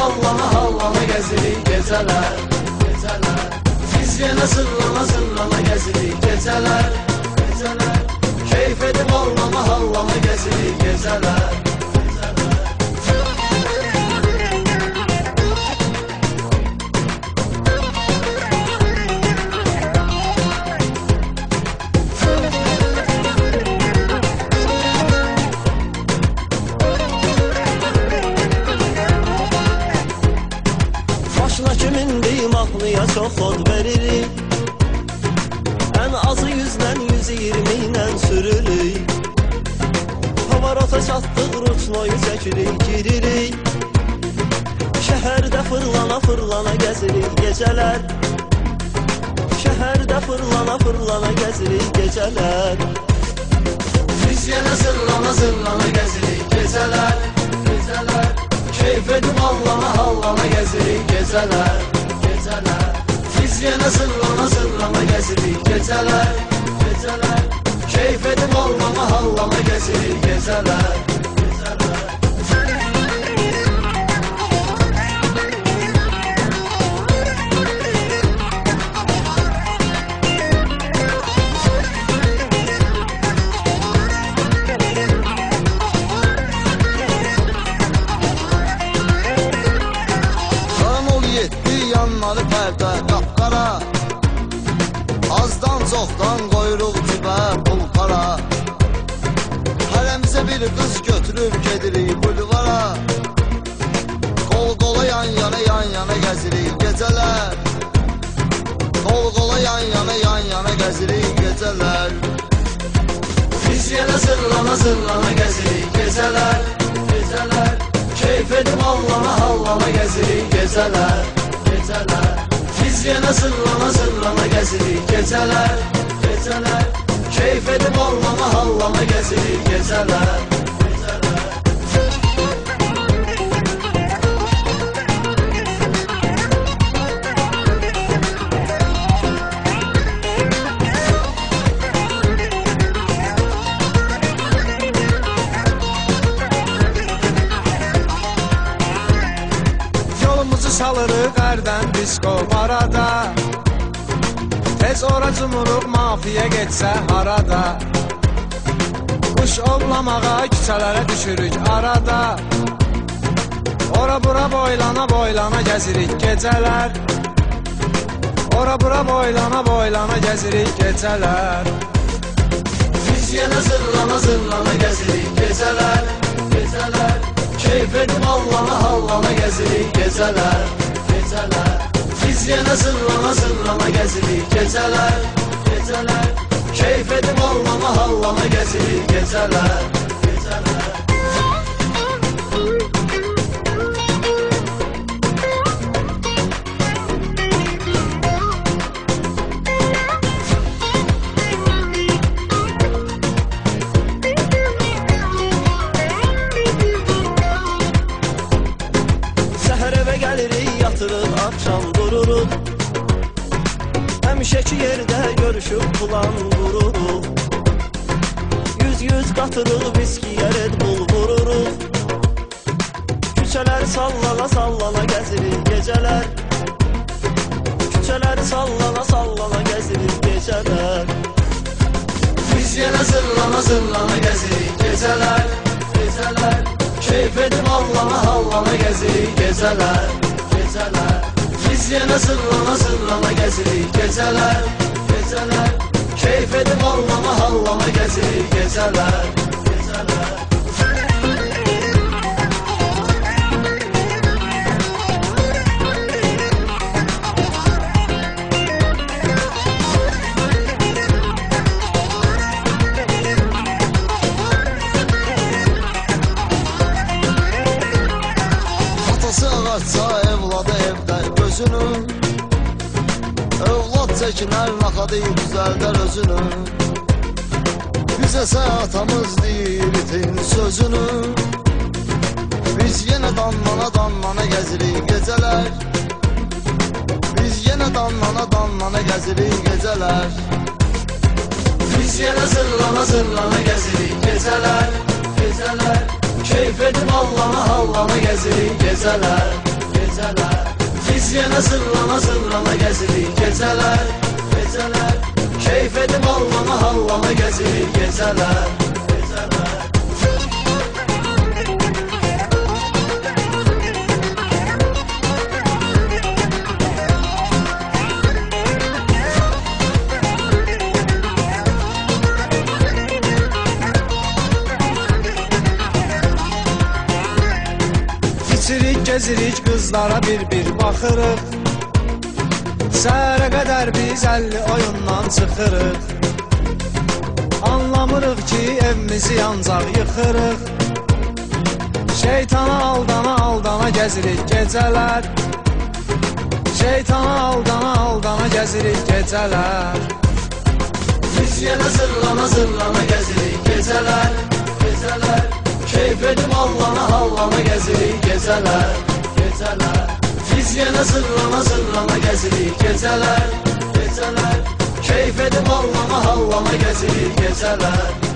allana hallana gəzirik gecələr, gecələr. Biz yenə sırlana sırlana gəzirik gecələr, gecələr. Keyf edib allana hallana gəzirik gecələr, gecələr. Başına kimin deyim axlıya çox od veririk. Ən azı 100-dən 120 ilə sürürük. Havarota çatdıq, ruçnoyu çəkirik, giririk. Şəhərdə fırlana fırlana gəzirik gecələr. Şəhərdə fırlana fırlana gəzirik gecələr. Biz yenə sırlana sırlana gəzirik gecələr, gecələr. Keyf edib allana hallana gəzirik gecələr, gecələr. Biz yenə sırlana sırlana gəzirik gecələr, gecələr. Keyf edib allana hallana gəzirik gecələr, gecələr. Yanları pərdə qapqara, azdan çoxdan qoyuruq cibə pulqara. Hərəmizə bir qız götürüb gedirik bulvara. Qol qola yan yana gəzirik gecələr. Qol qola yan yana gəzirik gecələr. Biz yenə sırlana sırlana gəzirik gecələr, gecələr. Keyf edib allana hallana gəzirik gecələr, gecələr. Biz yenə sırlana sırlana gəzirik gecələr, gecələr. Keyf edib allana hallana gəzirik gecələr, gecələr. Salırıq ərdən disko barada. Tez ora cumuruq mafiyə getsə harada. Quş ovlamağa küçələrə düşürük arada. Ora bura boylana boylana gəzirik gecələr. Ora bura boylana boylana gəzirik gecələr. Biz yenə sırlana sırlana gəzirik gecələr, gecələr. Keyf edib allana hallana gəzirik gecələr, gecələr. Biz yenə sırlana sırlana gəzirik gecələr, gecələr. Keyf edib allana hallana gəzirik gecələr, gecələr. Akşam dururuq, həmişəki yerdə görüşüb plan qururuq. 100 qatırıq, viskiyə Red Bull vururuq. Küçələri sallana sallana gəzirik gecələr. Küçələri sallana sallana gəzirik gecələr. Biz yenə sırlana sırlana gəzirik gecələr, gecələr. Keyf edib allana hallana gəzirik gecələr, gecələr. Biz yenə sırlana sırlana gəzirik gecələr, gecələr. Keyf edib allana hallana gəzirik gecələr, gecələr. Atası ağaçsa evladı evdə gözünü. Övlad çəkinər naxadı düzəldər özünü. Bizəsə atamız deyir itin sözünü. Biz yenə danlana danlana gəzirik gecələr. Biz yenə danlana gəzirik gecələr. Biz yenə sırlana gəzirik gecələr, gecələr. Keyf edib allana hallana gəzirik gecələr, gecələr. geceler Biz yine zırlana zırlana gezirik geceler Geceler Keyif edip allana hallana gezirik geceler Geceler İçirik, gezirik, qızlara bir baxırıq Səhərə qədər biz 50 oyundan çıxırıq Anlamırıq ki, evimizi ancaq yıxırıq Şeytana aldana gəzirik gecələr Şeytana aldana gəzirik gecələr Biz yenə zırlana gezirik geceler Geceler Keyif edip allana hallana gezirik geceler Geceler Biz yine zırlana gezirik geceler Geceler Keyif edip allana hallana gezirik geceler